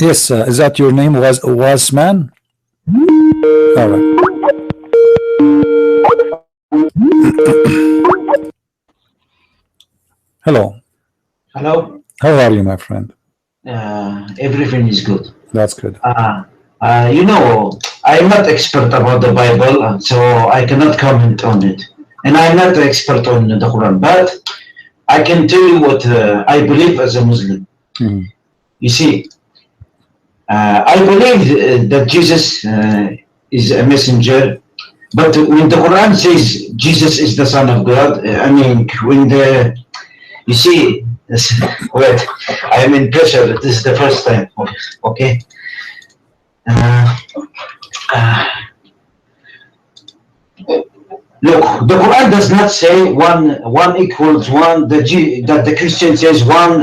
Yes, is that your name? Wasman? All right. Hello. Hello. How are you, my friend? Everything is good. That's good. You know, I'm not expert about the Bible, so I cannot comment on it. And I'm not an expert on the Quran, but I can tell you what I believe as a Muslim. Mhm. You see, I believe that Jesus is a messenger, but when the Quran says Jesus is the Son of God, I mean, you see, wait, I am in pressure. This is the first time. Okay. Uh, uh, Look, the Quran does not say one equals one. That the Christian says one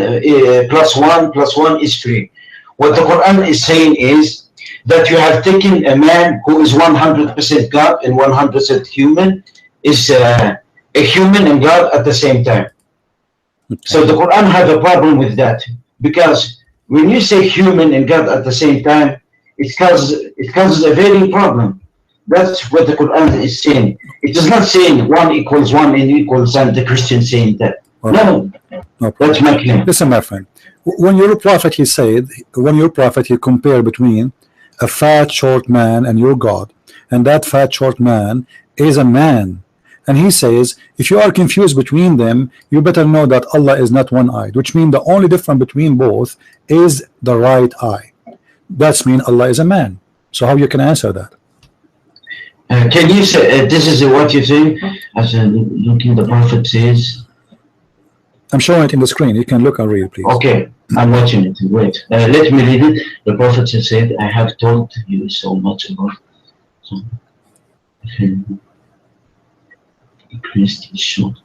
plus one is three. What the Quran is saying is that you have taken a man who is 100% God and 100% human, is a human and God at the same time. So the Quran has a problem with that, because when you say human and God at the same time, it causes a very problem. That's what the Quran is saying. It is not saying one equals one and equals and the Christian saying that. No, that's my claim. Listen, my friend. When your prophet he compared between a fat short man and your God, and that fat short man is a man, and he says if you are confused between them, you better know that Allah is not one-eyed, which means the only difference between both is the right eye. That's mean Allah is a man. So how you can answer that? Can you say this is what you think? As looking, the prophet says. I'm showing it in the screen. You can look and read, please. Okay, I'm watching it. Wait, let me read it. The prophet said, "I have told you so much about." So, increased his short.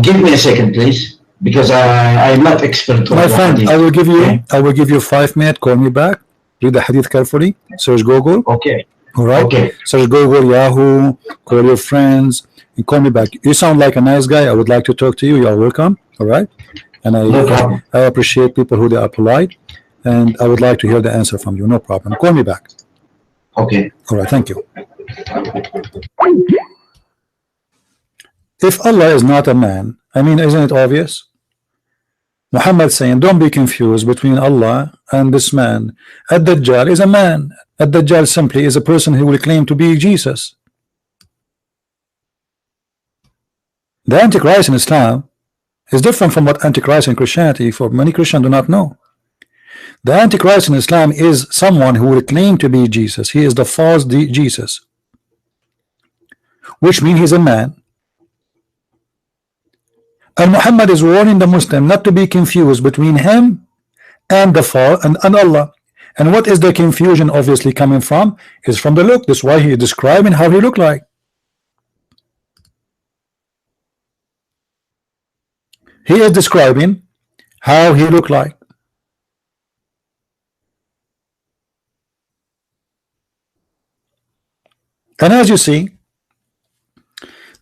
Give me a second, please, because I'm not expert on my friend. Hadith. I will give you 5 minutes. Call me back. Read the Hadith carefully. Search Google. Okay. All right. Okay. Search Google, Yahoo. Call your friends and call me back. You sound like a nice guy. I would like to talk to you. You are welcome. All right. And I appreciate people who they are polite, and I would like to hear the answer from you. No problem. Call me back. Okay. All right. Thank you. If Allah is not a man, I mean, isn't it obvious? Muhammad saying, don't be confused between Allah and this man. Dajjal is a man. Dajjal simply is a person who will claim to be Jesus. The Antichrist in Islam is different from what Antichrist in Christianity, for many Christians do not know. The Antichrist in Islam is someone who will claim to be Jesus. He is the false Jesus, which means he's a man. And Muhammad is warning the Muslim not to be confused between him and the fall and Allah. And what is the confusion obviously coming from? Is from the look. That's why he is describing how he looked like. He is describing how he looked like. And as you see,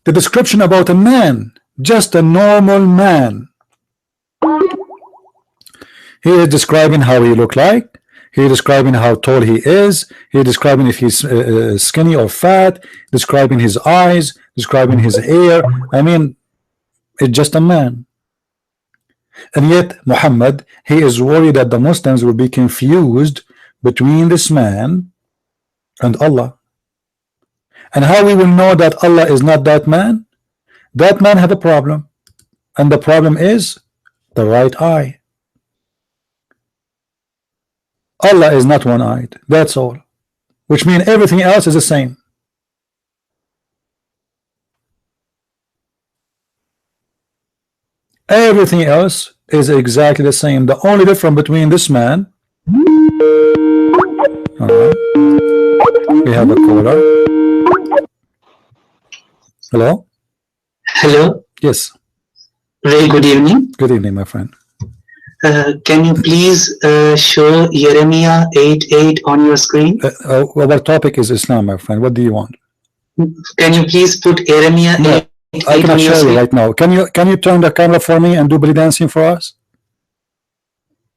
the description about a man, just a normal man, he is describing how he looked like. He is describing how tall he is. He is describing if he's skinny or fat, describing his eyes, describing his hair. I mean, it's just a man. And yet Muhammad, he is worried that the Muslims will be confused between this man and Allah. And how we will know that Allah is not that man? That man had a problem, and the problem is the right eye. Allah is not one-eyed, that's all, which means everything else is the same. Everything else is exactly the same. The only difference between this man, we have a caller. Hello. Hello. Yes. Very good evening. Good evening, my friend. Can you please show Jeremiah 8:8 on your screen? Our topic is Islam, my friend. What do you want? Can you please put Jeremiah No, 8:8 I on cannot your show you screen? right now. Can you turn the camera for me and do belly dancing for us?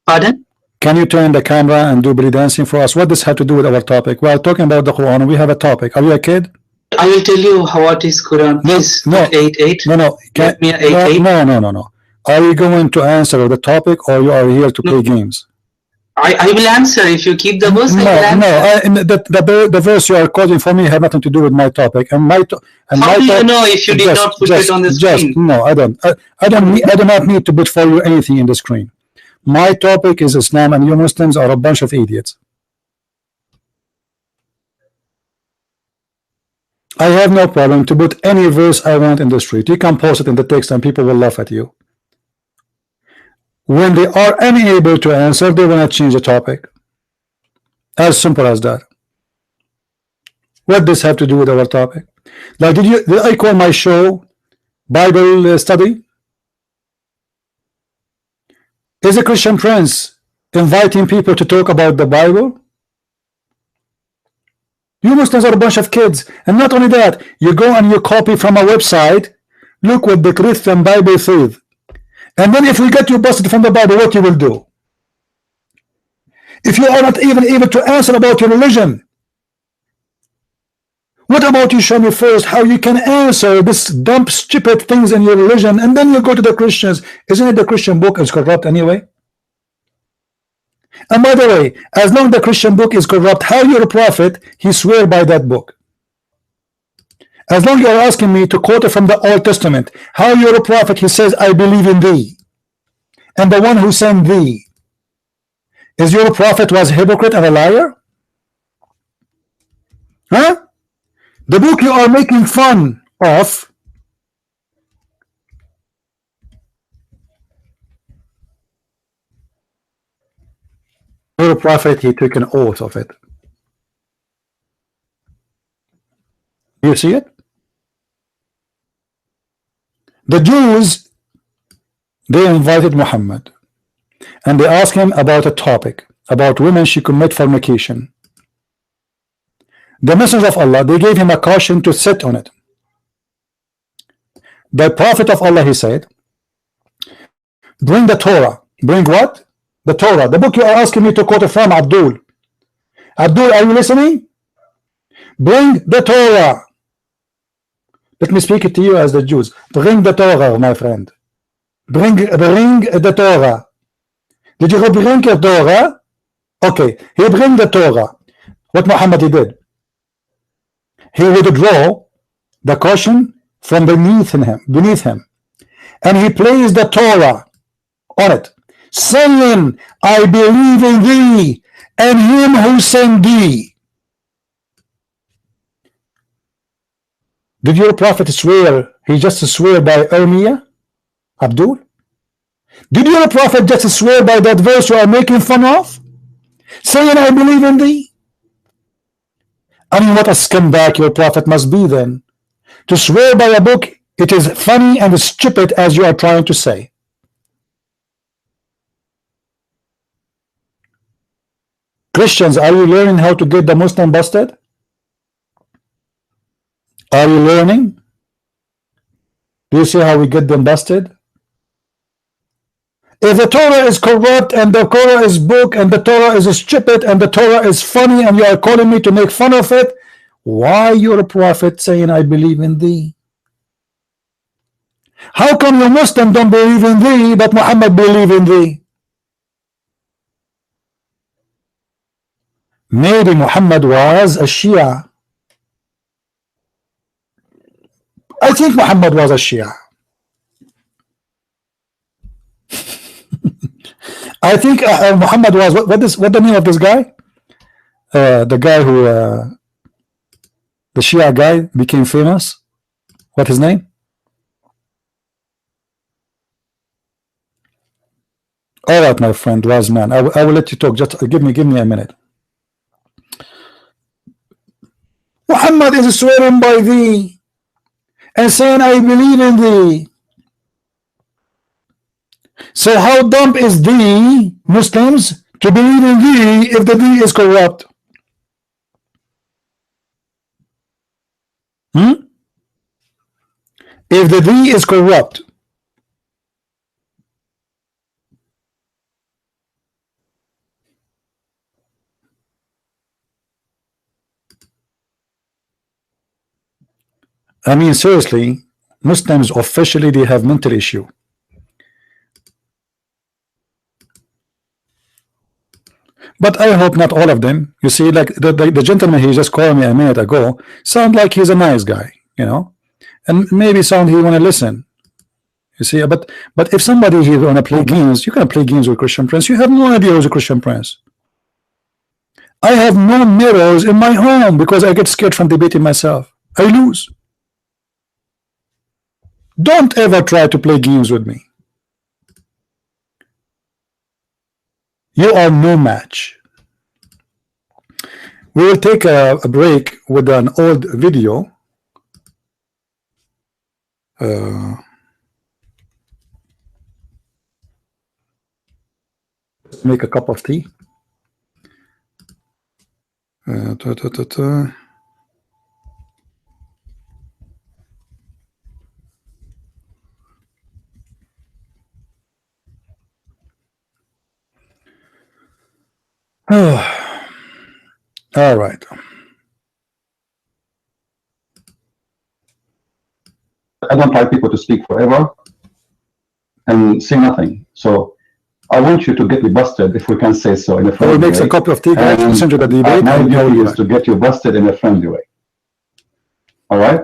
Pardon? Can you turn the camera and do belly dancing for us? What does have to do with our topic? We are talking about the Quran and we have a topic. Are you a kid? I will tell you what is Quran. Please No, put 8:8. no. Jeremiah 8:8. No. Are you going to answer the topic or you are here to play games? I will answer. If you keep the verse, I will answer. The verse you are quoting for me had nothing to do with my topic. And How do you know if you did not put it on the screen? No, I don't. I do not need to put for you anything in the screen. My topic is Islam, and you Muslims are a bunch of idiots. I have no problem to put any verse I want in the street. You can post it in the text, and people will laugh at you. When they are unable to answer, they will not change the topic. As simple as that. What does have to do with our topic? Like, did I call my show Bible study? Is a Christian Prince inviting people to talk about the Bible? You Muslims are a bunch of kids, and not only that, you go and you copy from a website. Look what the Christian Bible says. And then if we get you busted from the Bible, what you will do? If you are not even able to answer about your religion, what about you show me first how you can answer this dumb, stupid things in your religion, and then you go to the Christians. Isn't it the Christian book is corrupt anyway? And by the way, as long as the Christian book is corrupt, how you're a prophet, he swear by that book. As long as you're asking me to quote it from the Old Testament, how you're a prophet, he says, I believe in thee. And the one who sent thee. Is your prophet was a hypocrite and a liar? Huh? The book you are making fun of, your prophet, he took an oath of it. You see it? The Jews, they invited Muhammad and they asked him about a topic about women she commit fornication. The messenger of Allah, they gave him a caution to sit on it. The prophet of Allah, he said, bring the Torah. Bring what? The Torah, the book you are asking me to quote it from, Abdul. Abdul, are you listening? Bring the Torah. Let me speak it to you as the Jews. Bring the Torah, my friend. Bring the Torah. Did you bring the Torah? Okay, he bring the Torah. What Muhammad he did? He would draw the caution from beneath him, and he placed the Torah on it, saying, I believe in thee and him who sent thee. Did your prophet swear? He just swear by Irmiah, Abdul? Did your prophet just swear by that verse you are making fun of? Saying, I believe in thee? I mean, what a scumbag your prophet must be then. To swear by a book, it is funny and stupid as you are trying to say. Christians, are you learning how to get the Muslim busted? Are you learning? Do you see how we get them busted? If the Torah is corrupt and the Torah is book and the Torah is stupid and the Torah is funny and you are calling me to make fun of it, why you're a prophet saying I believe in thee? How come you Muslim don't believe in thee but Muhammad believe in thee? Maybe Muhammad was a Shia. I think Muhammad was a Shia. I think Muhammad was what the name of this guy? The guy who the Shia guy became famous. What his name? All right, my friend Wasman. I will let you talk. Just give me a minute. Muhammad is swearing by thee and saying I believe in thee. So how dumb is the Muslims to believe in thee if the thee is corrupt? If the thee is corrupt, I mean, seriously, Muslims officially they have mental issue. But I hope not all of them. You see, like the gentleman he just called me a minute ago, sound like he's a nice guy, you know, and maybe sound he want to listen. You see, but if somebody here want to play games, you can play games with Christian Prince. You have no idea who's a Christian Prince. I have no mirrors in my home because I get scared from debating myself. I lose. Don't ever try to play games with me. You are no match. We will take a break with an old video. Make a cup of tea. All right. I don't like people to speak forever and say nothing. So I want you to get me busted, if we can say so, in a I friendly will make way. some copy of tea, guys. And Listen to the debate. my And duty is to get you busted in a friendly way. All right?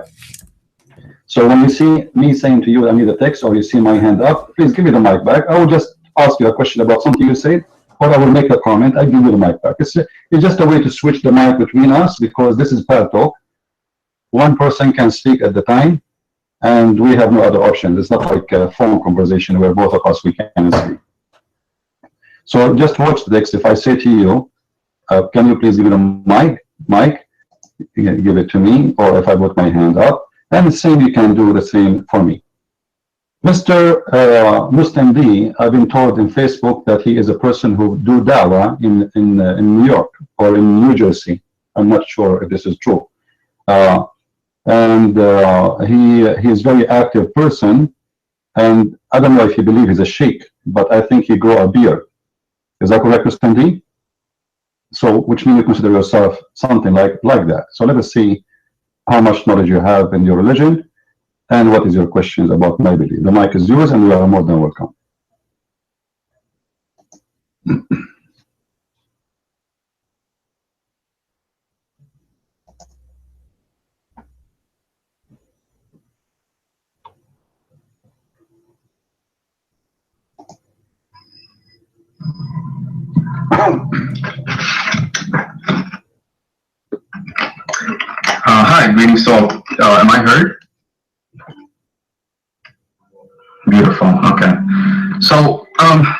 So when you see me saying to you, I need a text, or you see my hand up, please give me the mic back. I will just ask you a question about something you said, or I will make a comment. I give you the mic back. It's just a way to switch the mic between us, because this is Pal Talk. One person can speak at the time, and we have no other option. It's not like a phone conversation where both of us we can speak. So just watch the text. If I say to you, can you please give me the mic, give it to me, or if I put my hand up, and the same, you can do the same for me. Mr. Muslim D, I've been told in Facebook that he is a person who do dawah in New York or in New Jersey. I'm not sure if this is true. He is very active person, and I don't know if he believes he's a sheikh, but I think he grow a beard. Is that correct, Mr. D? So, which means you consider yourself something like that. So let us see how much knowledge you have in your religion, and what is your questions about my belief. The mic is yours, and you are more than welcome. Hi, greetings. So, am I heard? Beautiful. Okay. So,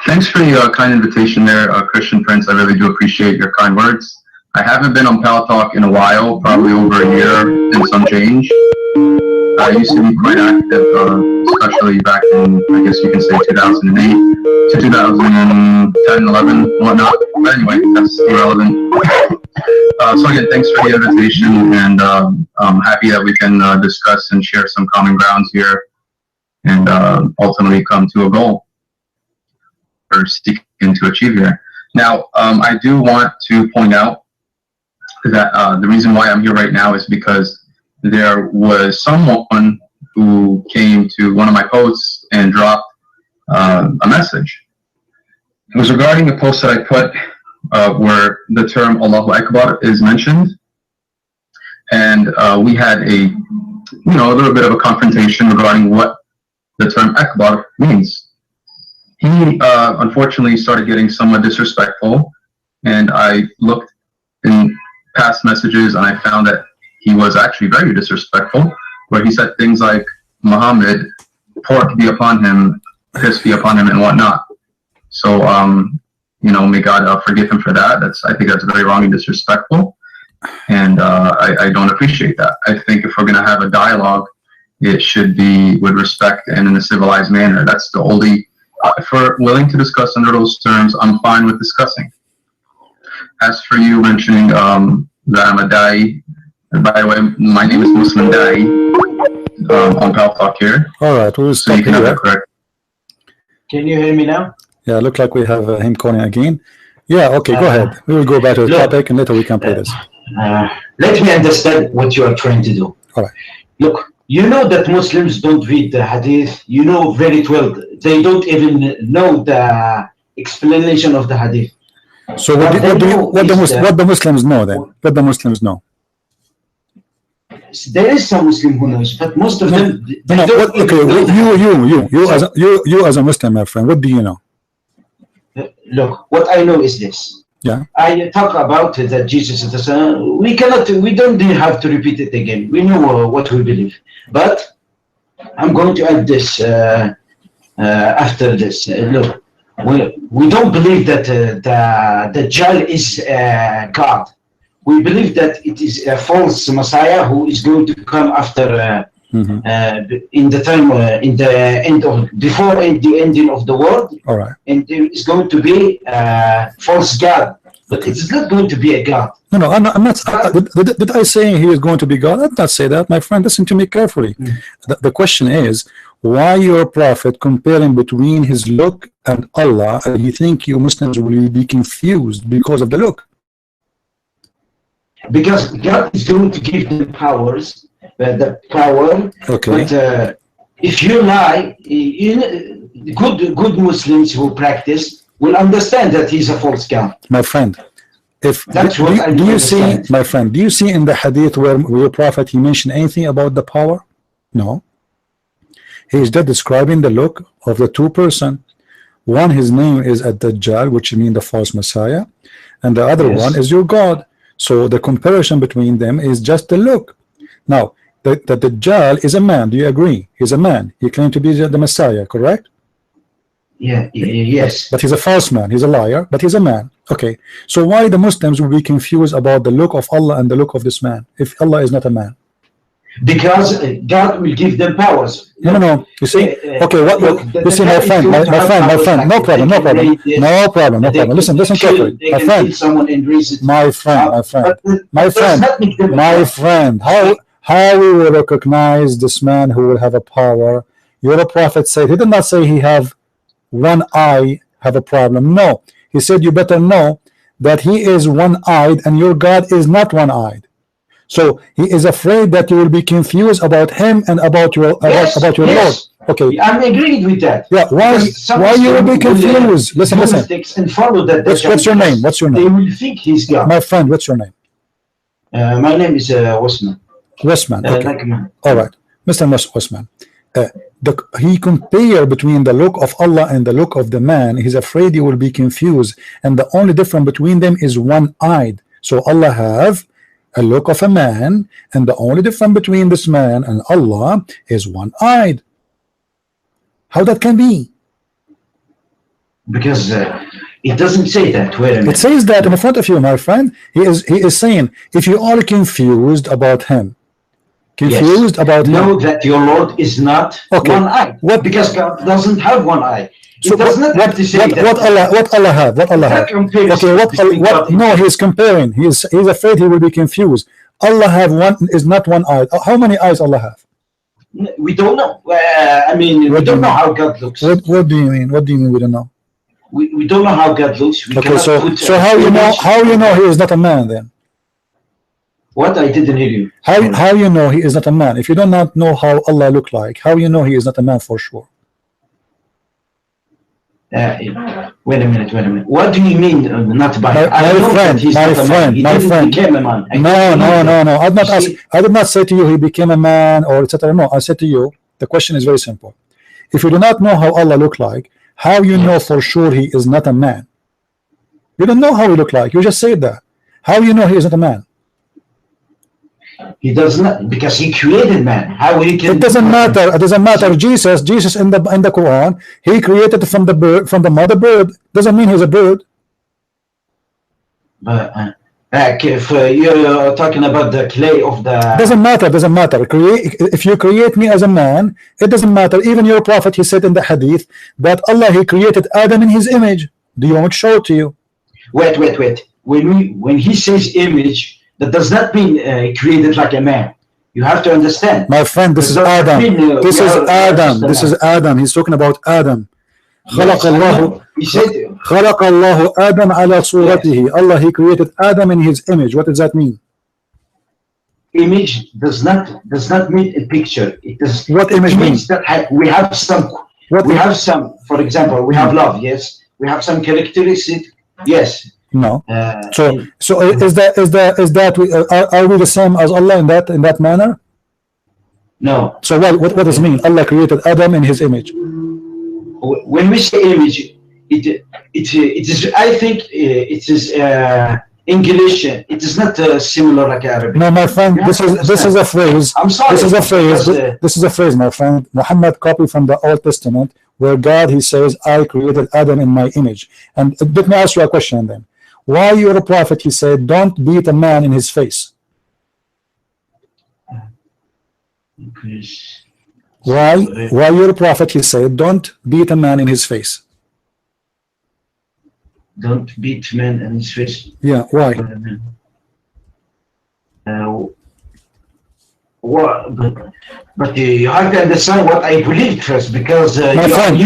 thanks for the kind invitation there, Christian Prince. I really do appreciate your kind words. I haven't been on Pal Talk in a while, probably over a year and some change. I used to be quite active, especially back in, I guess you can say, 2008 to 2010, 11, whatnot. But anyway, that's irrelevant. So again, thanks for the invitation, and I'm happy that we can discuss and share some common grounds here, and ultimately come to a goal we're seeking to achieve here. Now, I do want to point out that the reason why I'm here right now is because there was someone who came to one of my posts and dropped a message. It was regarding a post that I put where the term Allahu Akbar is mentioned, and we had a little bit of a confrontation regarding what the term Akbar means. He unfortunately started getting somewhat disrespectful, and I looked in past messages and I found that he was actually very disrespectful, where he said things like, Muhammad, pork be upon him, piss be upon him, and whatnot. So, may God forgive him for that. I think that's very wrong and disrespectful, and I don't appreciate that. I think if we're going to have a dialogue, it should be with respect and in a civilized manner. That's the only if we're willing to discuss under those terms, I'm fine with discussing. As for you mentioning that I'm a Dai, by the way, my name is Muslim Dai on Pal Talk here. All right, we'll So stop you can have here. that correct. Can you hear me now? Yeah, look like we have him calling again. Yeah, okay, go ahead. We will go back to the look, topic and later we can play this. Let me understand what you are trying to do. All right. Look, you know that Muslims don't read the Hadith. You know very well. They don't even know the explanation of the Hadith. So what the Muslims know then? What the Muslims know? There is some Muslim who knows, but most of them. No, you as a Muslim, my friend, what do you know? Look, what I know is this. Yeah. I talk about that Jesus is the Son. We don't have to repeat it again. We know what we believe. But I'm going to add this after this. Look, we don't believe that the Dajjal is God. We believe that it is a false Messiah who is going to come after in the time in the end of before the ending of the world. All right. And there is going to be false God, but it is not going to be a God. No, I'm not. Did I say he is going to be God? I did not say that, my friend. Listen to me carefully. The question is, why your prophet comparing between his look and Allah, and you think you Muslims will be confused because of the look? Because God is going to give them powers, the power. Okay. But if you lie, good Muslims who practice will understand that he's a false God. My friend, if That's do, what you- I do you see, understand. my friend, do you see in the hadith where your prophet he mentioned anything about the power? No. He is just describing the look of the two person. One, his name is Dajjal, which means the false Messiah, and the other Yes. one is your God. So the comparison between them is just the look. Now, the Dajjal is a man. Do you agree? He's a man. He claimed to be the Messiah, correct? Yes. But he's a false man. He's a liar, but he's a man. Okay. So why the Muslims will be confused about the look of Allah and the look of this man if Allah is not a man? Because God will give them powers. No. You see? Okay. What? Look, You see, my friend. No problem. Listen carefully. My friend. How we will recognize this man who will have a power? Your prophet said he did not say he have one eye have a problem. No, he said you better know that he is one-eyed and your God is not one-eyed. So he is afraid that you will be confused about him and about your about your Lord. Okay. I'm agreed with that. Yeah. Why you will be confused? Listen. And follow that. What's your name? What's your They name? will think he's God. My friend, what's your name? My name is Wasman. Wasman. Okay. Like man. All right, Mr. Wasman. He compare between the look of Allah and the look of the man. He's afraid you will be confused, and the only difference between them is one-eyed. So Allah have a look of a man, and the only difference between this man and Allah is one-eyed. How that can be? Because it doesn't say that. Wait a minute. It says that in front of you, my friend. He is saying if you are confused about him, about him. Know that your Lord is not one-eyed. What? Because God doesn't have one eye. So It does not have to say that. what Allah have? Okay, what? No, he's comparing. He's afraid he will be confused. Allah have one is not one eye. How many eyes Allah have? We don't know. I mean, we don't know how God looks. What do you mean? What do you mean we don't know? We don't know how God looks. We Okay, cannot so how you know he is not a man then? What? I didn't hear you. How you know he is not a man? If you do not know how Allah look like, how you know he is not a man for sure? Wait a minute. What do you mean not by? My friend. Became a man. No. I did not say to you he became a man or etc. No, I said to you the question is very simple. If you do not know how Allah look like, how you know for sure he is not a man? You don't know how he look like. You just said that. How you know he is not a man? He does not, because he created man. How he can? It doesn't matter. It doesn't matter. Jesus in the Quran, he created from the bird, from the mother bird. Doesn't mean he's a bird. But If you're talking about the clay of the... Doesn't matter, doesn't matter. If you create me as a man, it doesn't matter. Even your prophet, he said in the hadith that Allah, he created Adam in his image. Do you want me to show it to you? Wait. When he says image, that does not mean created like a man. You have to understand. My friend, this is Adam. This is Adam. This is Adam. He's talking about Adam. خلق الله آدم على صورته. Allah, he created Adam in his image. What does that mean? Image does not mean a picture. It does. What image means? That we have some. For example, we have love. Yes. We have some characteristics. Yes. No. So is that are we the same as Allah in that manner? No. So what does it mean? Allah created Adam in his image. When we say image, it is. I think it is English. It is not similar like Arabic. No, my friend. This is a phrase. I'm sorry. This is a phrase. This is a phrase, my friend. Muhammad copied from the Old Testament, where God, he says, "I created Adam in my image." And let me ask you a question then. Why you're a prophet? He said, "Don't beat a man in his face." Why you're a prophet? He said, "Don't beat a man in his face." Don't beat man in his face. Yeah. Why? But you have to understand what I believe first, because my friend.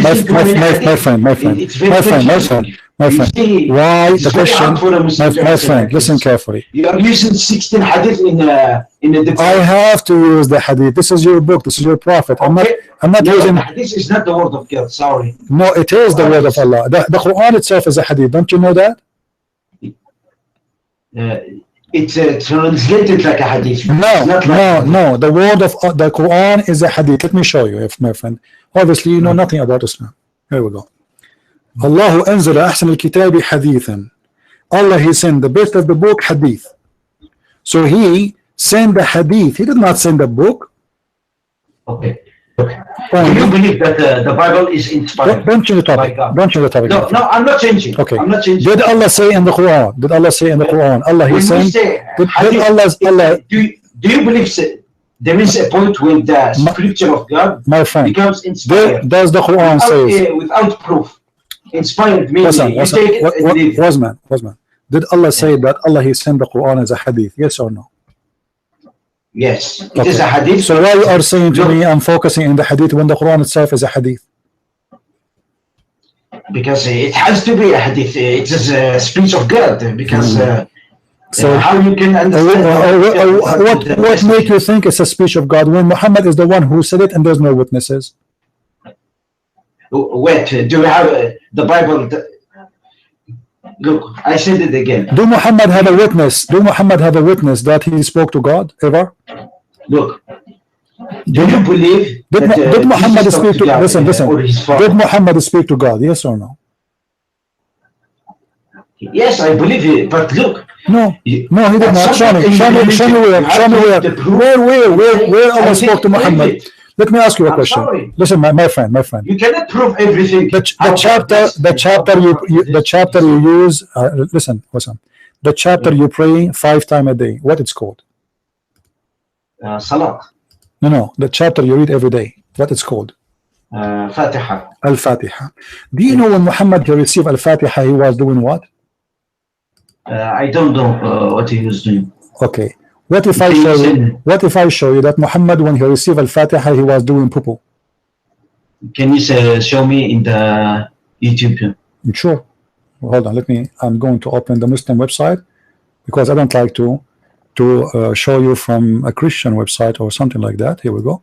Why the question? My friend, listen carefully. You are using 16 hadith in the. I have to use the hadith. This is your book. This is your prophet. I'm not using. This is not the word of God. Sorry. No, it is the word of Allah. The Quran itself is a hadith. Don't you know that? It's translated like a hadith. No. The word of the Quran is a hadith. Let me show you, my friend. Obviously, you know nothing about Islam. Here we go. Allah أنزل أحسن الكتاب حديثا. Allah, he sent the best of the book, hadith. So he sent the hadith. He did not send the book. Okay. Do you believe that the Bible is inspired? Don't change the topic. Don't change the topic. No, I'm not changing. Okay. I'm not changing. Did Allah say in the Quran? Did Allah say in the Quran? Allah, he sent. Allah. Do you believe there is a point when the scripture of God, my friend, becomes inspired? Does the Quran say without proof? Inspired means Wasman. Did Allah say that Allah, he sent the Quran as a hadith? Yes or no? Yes, it is a hadith. So why you are saying to me I'm focusing in the hadith when the Quran itself is a hadith? Because it has to be a hadith. It is a speech of God. Because so how you can understand what make you think it's a speech of God when Muhammad is the one who said it and there's no witnesses? Wait, do you have the Bible? Look, I said it again. Do Muhammad have a witness? Do Muhammad have a witness that he spoke to God ever? Look, do you believe did Muhammad speak to God? Listen. Did Muhammad speak to God? Yes or no? Yes, I believe it. But look, no, he did not. Show me where Allah spoke to Muhammad. Let me ask you a question. Sorry. Listen, my friend. You cannot prove everything. The chapter you use. Listen, the chapter you pray 5 times a day. What it's called? Salat. No. The chapter you read every day. What it's called? Fatiha. Al-Fatiha. Do you know when Muhammad he received Al-Fatiha, he was doing what? I don't know what he was doing. Okay. What if I show you that Muhammad, when he received Al-Fatiha, he was doing poo-poo? Can you show me in the YouTube? Sure. Hold on. I'm going to open the Muslim website because I don't like to show you from a Christian website or something like that. Here we go.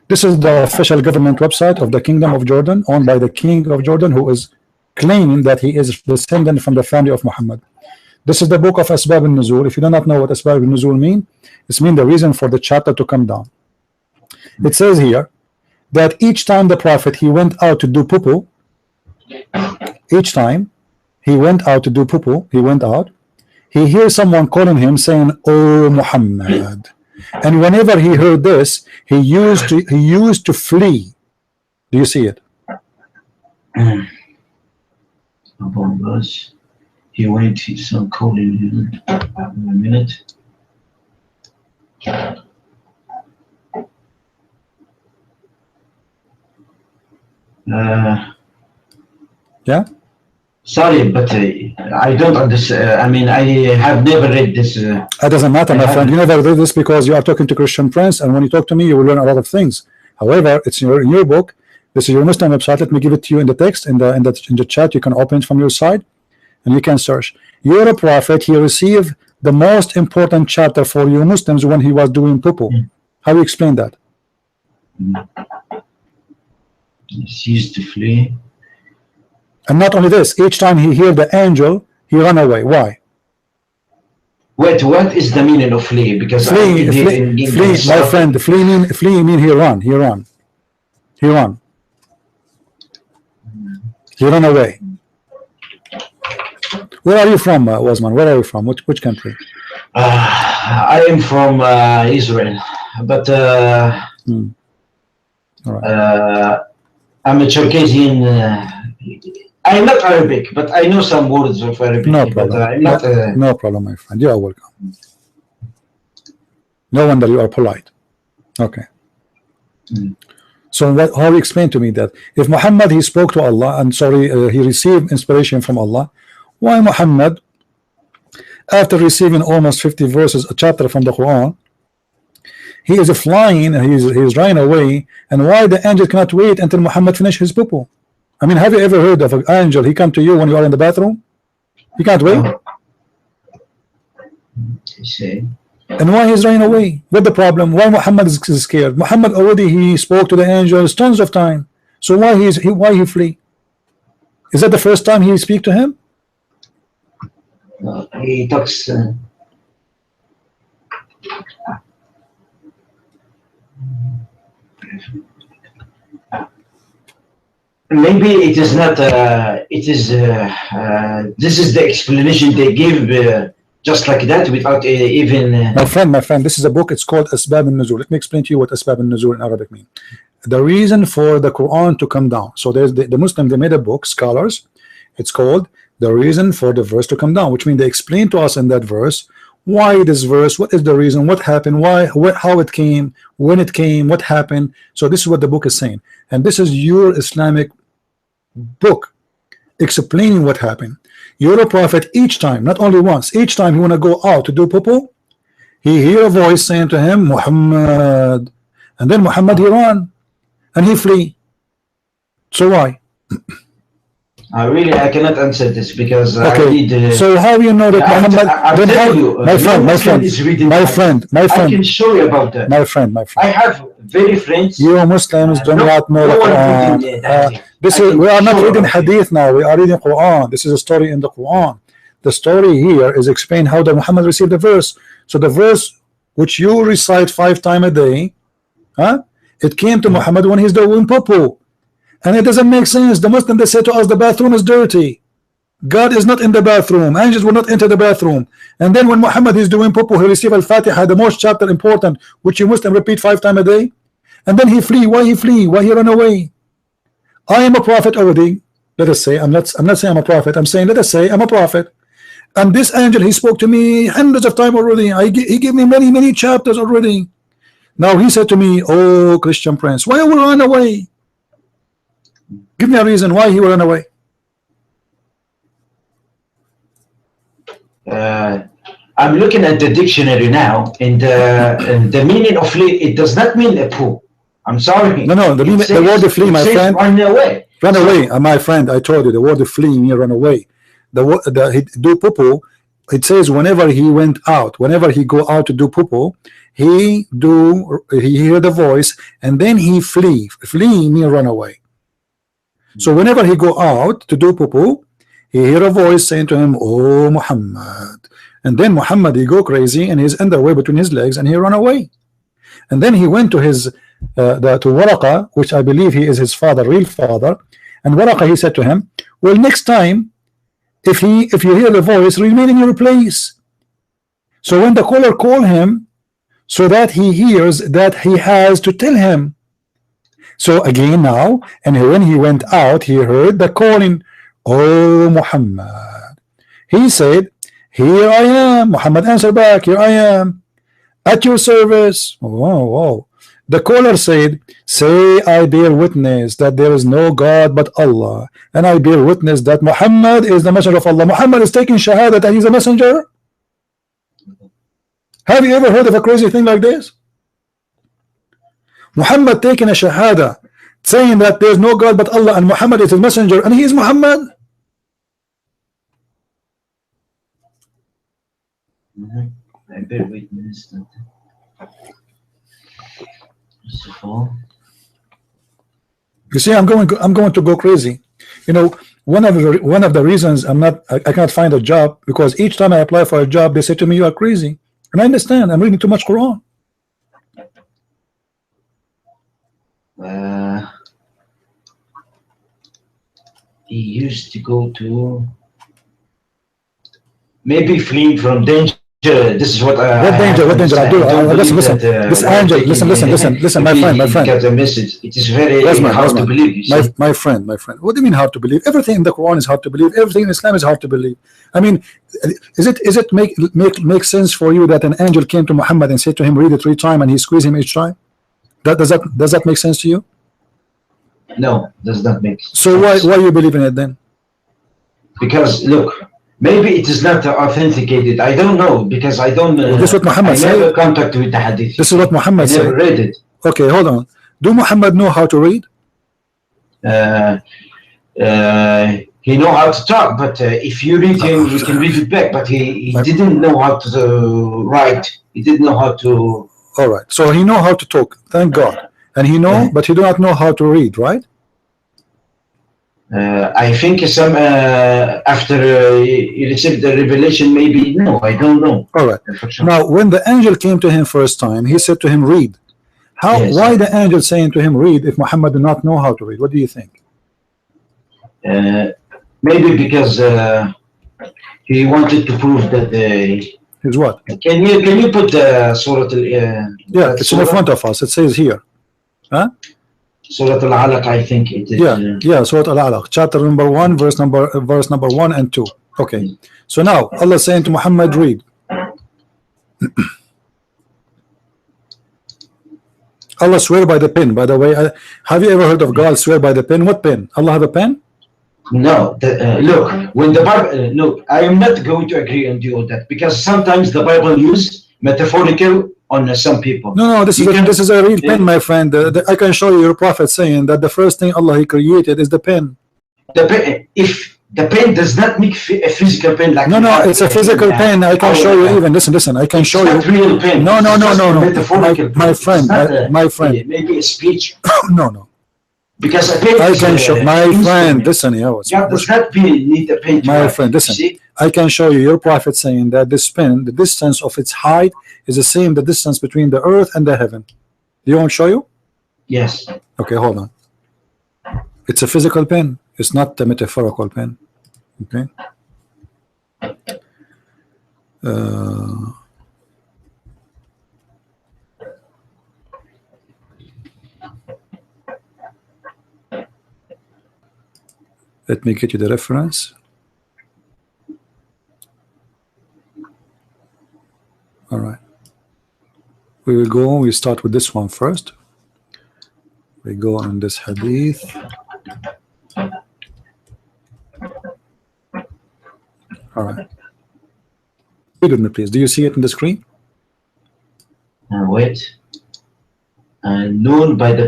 This is the official government website of the Kingdom of Jordan, owned by the King of Jordan, who is claiming that he is descendant from the family of Muhammad. This is the book of Asbab al-Nuzul. If you do not know what Asbab al-Nuzul mean, it means the reason for the chapter to come down. It says here that each time the Prophet he went out to do poo-poo, each time he went out to do poo-poo, he hears someone calling him saying, "Oh Muhammad." And whenever he heard this, he used to flee. Do you see it? He went to some calling a minute. Yeah. Sorry, but I don't understand. I mean, I have never read this. It doesn't matter, my friend. You never read this because you are talking to Christian Prince, and when you talk to me, you will learn a lot of things. However, it's in your book. This is your Muslim website. Let me give it to you in the text, in the chat. You can open it from your side, and you can search. You're a prophet. He received the most important chapter for you Muslims when he was doing poo-poo. How do you explain that? He used to flee. And not only this, each time he heard the angel, he ran away. Why? Wait, what is the meaning of flee? Because Flee, my friend. Flee mean he ran. He ran away. Where are you from, Wasman? Where are you from? Which country? I am from Israel, but All right. I'm a Circassian. I'm not Arabic, but I know some words of Arabic. No problem. But I'm not. No problem, my friend. You are welcome. No wonder you are polite. Okay. So how you explain to me that if Muhammad he spoke to Allah and he received inspiration from Allah, why Muhammad, after receiving almost 50 verses, a chapter from the Quran, he is flying, he's running away, and why the angel cannot wait until Muhammad finish his poo-poo? I mean, have you ever heard of an angel? He come to you when you are in the bathroom. He can't wait. And why he's running away? What the problem? Why Muhammad is scared? Muhammad already he spoke to the angels tons of time. So why he flee? Is that the first time he speak to him? He talks. Maybe it is not. It is. This is the explanation they give, just like that, without even. My friend. This is a book. It's called Asbab al-Nuzul. Let me explain to you what Asbab al-Nuzul in Arabic mean. The reason for the Quran to come down. So there's the Muslim. They made a book. Scholars. It's called The Reason for the Verse to Come Down, which means they explain to us in that verse why this verse, what is the reason, what happened, how it came, when it came, what happened. So this is what the book is saying, and this is your Islamic book explaining what happened. You're a prophet. Each time, not only once, each time you want to go out to do poo-poo, he hear a voice saying to him Muhammad, and then Muhammad he run and he flee. So why? Really, I cannot answer this because okay. I need. So how you know that Muhammad? I'll tell you, my friend. I can show you about that. My friend. I have very friends. You Muslims do not know the Quran. We are not reading Hadith now. We are reading Quran. This is a story in the Quran. The story here is explain how the Muhammad received the verse. So the verse which you recite 5 times a day, it came to Muhammad when he's doing poo-poo. And it doesn't make sense. The Muslim, they say to us the bathroom is dirty. God is not in the bathroom. Angels will not enter the bathroom. And then when Muhammad is doing poo-poo, he receive al-Fatiha, the most chapter important, which you Muslim repeat 5 times a day. And then he flee. Why he flee? Why he run away? I am a prophet already. Let us say I'm not saying I'm a prophet. I'm saying let us say I'm a prophet. And this angel, he spoke to me hundreds of times already. He gave me many chapters already. Now he said to me, oh Christian Prince, why will run away? Give me a reason why he will run away. I'm looking at the dictionary now, and the meaning of flee, it does not mean a poo. I'm sorry. No, the word flee, my friend. Run away. Run away, my friend. I told you the word flee means run away. The do poo-poo. It says whenever he went out, whenever he go out to do poo-poo, he hear the voice and then he flee. Flee means run away. So whenever he go out to do poo-poo, he hear a voice saying to him, oh Muhammad. And then Muhammad he go crazy and he's underwear between his legs and he run away. And then he went to his to Waraqa, which I believe he is his father, real father. And Waraqa he said to him, well, next time if you hear the voice, remain in your place. So when the caller call him, so that he hears that he has to tell him. So again now, and when he went out, he heard the calling, oh Muhammad. He said, here I am. Muhammad answered back, here I am, at your service. Whoa, whoa. The caller said, say I bear witness that there is no God but Allah, and I bear witness that Muhammad is the messenger of Allah. Muhammad is taking shahada that he's a messenger. Have you ever heard of a crazy thing like this? Muhammad taking a shahada saying that there's no God but Allah and Muhammad is his messenger, and he is Muhammad. I bear witness that. First of all, you see, I'm going to go crazy. You know, one of the reasons I cannot find a job, because each time I apply for a job they say to me, you are crazy. And I understand, I'm reading too much Quran. he used to go to, maybe fleeing from danger. This is what what danger? What danger? Listen, listen, my friend. Get the message. It is very hard to believe. My friend. What do you mean hard to believe? Everything in the Quran is hard to believe. Everything in Islam is hard to believe. I mean, is it make sense for you that an angel came to Muhammad and said to him, read it 3 times, and he squeezed him each time? Does that make sense to you? No, does not make sense. So why you believe in it then? Because look. Maybe it is not authenticated. I don't know, because I don't. This is what Muhammad said. I never contact with the Hadith. This is what Muhammad said. I never read it. Okay, hold on. Do Muhammad know how to read? He know how to talk, but if you read him, you can read it back. But he didn't know how to write. He didn't know how to. All right. So he know how to talk. Thank God. And he know, but he do not know how to read, right? I think some after he received the revelation, maybe no, I don't know. All right. Sure. Now, when the angel came to him first time, he said to him, "Read." How? Yes. Why the angel saying to him, "Read"? If Muhammad did not know how to read, what do you think? Maybe because he wanted to prove that his what? Can you put the Surah? Yeah, it's in front of us. It says here, huh? Surah Al-Alaq, I think it is. Yeah, Surah Al-Alaq, chapter number 1, verse number 1 and 2. Okay, so now Allah saying to Muhammad, read. Allah swear by the pen. By the way, have you ever heard of God swear by the pen? What pen? Allah have a pen? No. Look, when the Bible, look, I am not going to agree on you on that, because sometimes the Bible use metaphorical on some people. No, this is a real pen, my friend. I can show you your prophet saying that the first thing Allah he created is the pen. The pen, if the pen does not make a physical pen like no, it's a physical pen. I can show you even. Listen. I can show you. It's not real pen. No. Metaphorical. My friend. Maybe a speech. No. Because a pen. I can show my friend. Listen, God does not need a pen. My friend, listen. I can show you your prophet saying that this pen, the distance of its height is the same the distance between the earth and the heaven. Do you want to show you? Yes. Okay, hold on. It's a physical pen. It's not a metaphorical pen. Okay. Let me get you the reference. All right. We start with this one first. We go on this hadith. All right. Read with me, please. Do you see it in the screen? Wait. Known by the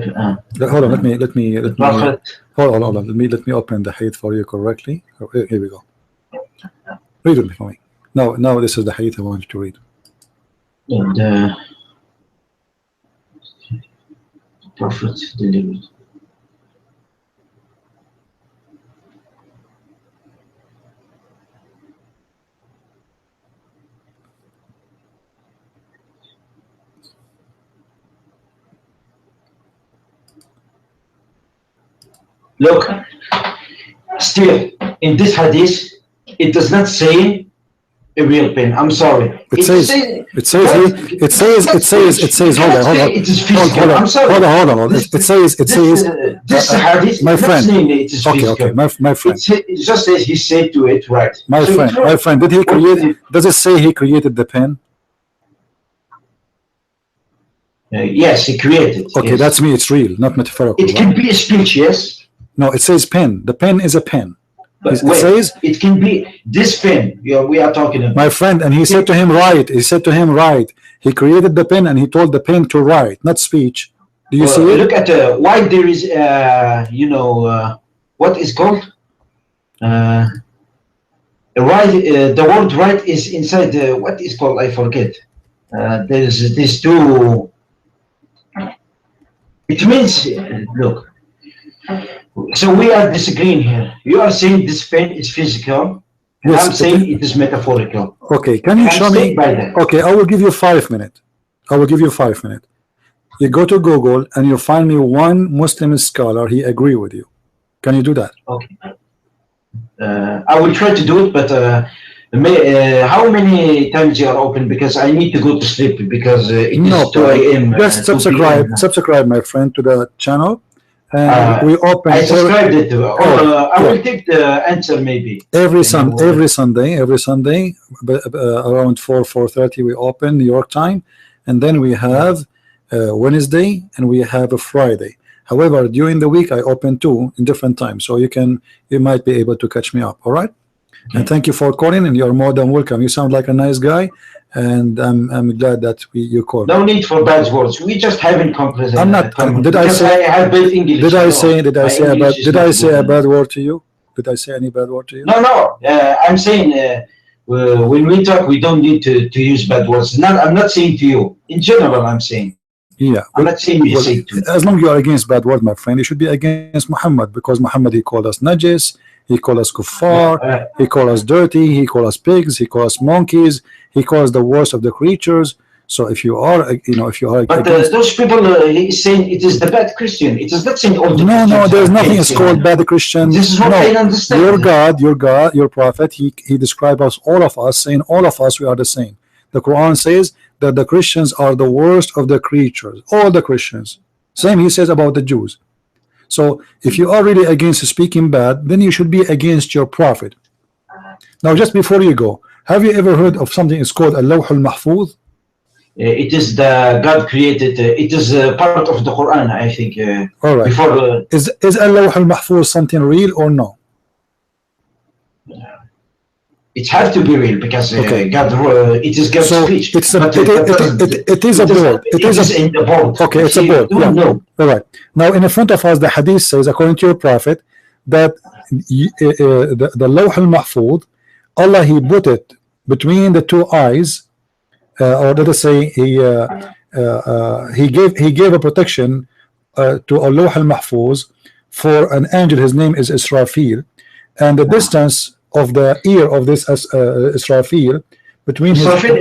hold on. Let me Prophet. Hold on. Let me open the hadith for you correctly. Here we go. Read with me for me. Now this is the hadith I want you to read. And the Prophet delivered. Look, still in this hadith, it does not say a real pen. I'm sorry. It says hold on. It is physical. I'm sorry. Hold on. It says this hadith. my friend. It is physical. My friend. It just says he said to it, right? My friend. Did he create? Does it say he created the pen? Yes, he created. Okay, yes. that's me. It's real, not metaphorical. It can be a speech, yes. No, it says pen. The pen is a pen. But It says it can be this pen. We are talking about. my friend, and he said to him, write. He said to him, write. He created the pen, and he told the pen to write, not speech. Do you see it? Look at why there is, what is called? Right. The word right is inside what is called? I forget. There's these two. It means, look. So we are disagreeing here. You are saying this pen is physical, and Yes, I'm saying it is metaphorical. Okay, can you show me? By that. Okay, I will give you 5 minutes. I will give you 5 minutes. You go to Google and you find me one Muslim scholar. He agree with you. Can you do that? Okay. I will try to do it, but how many times you are open? Because I need to go to sleep because it is 2 a.m. Just subscribe, my friend, to the channel. And we open. I subscribed it. I will take the answer maybe every Sunday around 4:30 we open New York time, and then we have Wednesday and we have a Friday. However, during the week I open 2 in different times, so you might be able to catch me up. All right. Okay. And thank you for calling, and you're more than welcome. You sound like a nice guy, and I'm glad that you called. No need for bad words. We just haven't comprehended. I'm not. Did I say? I have built English. Did I say a bad word to you? Did I say any bad word to you? No. I'm saying when we talk, we don't need to use bad words. I'm not saying to you. In general, I'm saying. Yeah. I'm not saying you say to. As long as you are against bad word, my friend, you should be against Muhammad, because Muhammad, he called us najis. He called us kuffar, he called us dirty, he called us pigs, he called us monkeys, he called us the worst of the creatures. So if you are, but those people, he's saying it is the bad Christian. It is not saying all the Christians. No, there's nothing is called bad Christian. This is what I understand. Your God, your prophet, he described us, all of us, saying all of us, we are the same. The Quran says that the Christians are the worst of the creatures, all the Christians. Same he says about the Jews. So if you are really against speaking bad, then you should be against your prophet. Now, just before you go, have you ever heard of something it's called al-Lawh al-Mahfuz? It is the God created. It is part of the Quran, I think. All right. Before is al-Lawh al-Mahfuz something real or no? It has to be real because God. It is God's speech. It is a board. It is in the board. Okay, it's a board. Yeah. No. All right. Now, in front of us, the Hadith says, according to your prophet, that the Lawh al-Mahfuz, Allah, he put it between the 2 eyes, or let us say he gave a protection to a Lawh al-Mahfuz for an angel. His name is Israfil, and the distance of the ear of this Israfil between Israfil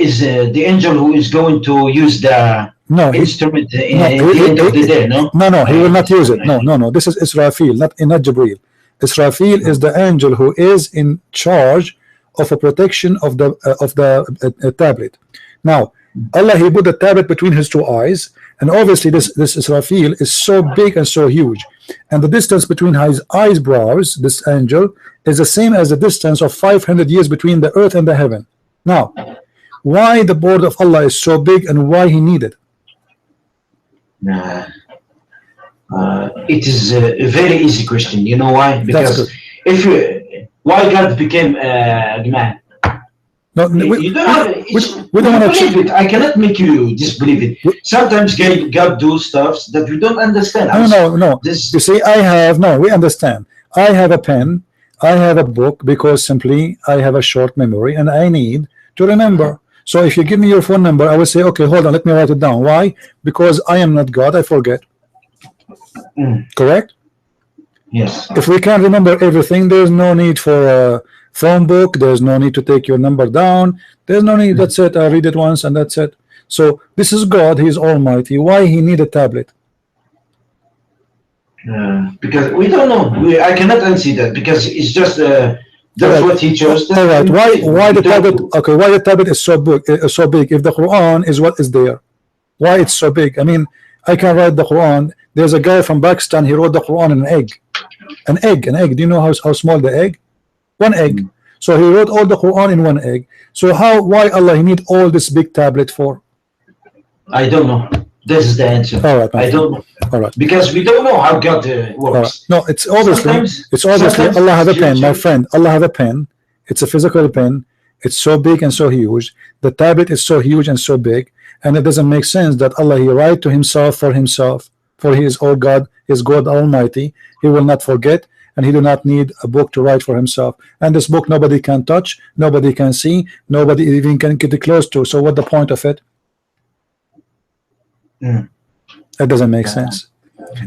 is the angel who is going to use the instrument at the end of the day. No, he will not use it. No. This is Israfil, not Jibreel. Israfil is the angel who is in charge of a protection of the tablet. Now, Allah, he put the tablet between his 2 eyes, and obviously this Israfil is so big and so huge, and the distance between his eyebrows, this angel, is the same as the distance of 500 years between the earth and the heaven. Now, why the board of Allah is so big, and why he needed? It is a very easy question. You know why? Because why God became man? No, we don't believe it. I cannot make you disbelieve it. Sometimes God do stuff that we don't understand. No. You see, we understand. I have a pen, I have a book, because simply I have a short memory and I need to remember. So if you give me your phone number, I will say, okay, hold on, let me write it down. Why? Because I am not God, I forget. Correct? Yes. If we can't remember everything, there's no need for a phone book, there's no need to take your number down, there's no need. That's it, I read it once and that's it. So this is God, he's almighty. Why he need a tablet? Because we don't know. I cannot answer that, because it's just That's what he chose. All right. Why the Don't- tablet? Okay. Why the tablet is so big? So big? If the Quran is what is there, why it's so big? I mean, I can write the Quran. There's a guy from Pakistan. He wrote the Quran in an egg. An egg. An egg. Do you know how small the egg? One egg. So he wrote all the Quran in one egg. So how? Why Allah he need all this big tablet for? I don't know. This is the answer. All right. I don't know. All right. Because we don't know how God All right. works. No, it's obviously Sometimes Allah have a pen, my future. friend. Allah have a pen. It's a physical pen. It's so big and so huge. The tablet is so huge and so big, and it doesn't make sense that Allah he write to himself, for he is all God, is God Almighty. He will not forget, and he do not need a book to write for himself. And this book nobody can touch, nobody can see, nobody even can get close to. So what the point of it? That doesn't make sense.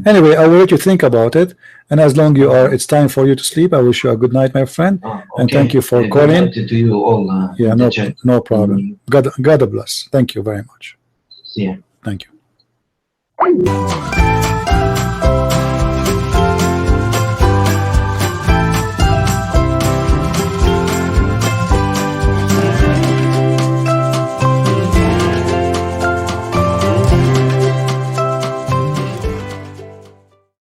Anyway, I will let you think about it, and as long you are, it's time for you to sleep. I wish you a good night, my friend, and thank you for Good calling. night to you all. Yeah, in the chat. no problem. God bless. Thank you very much. Yeah. Thank you.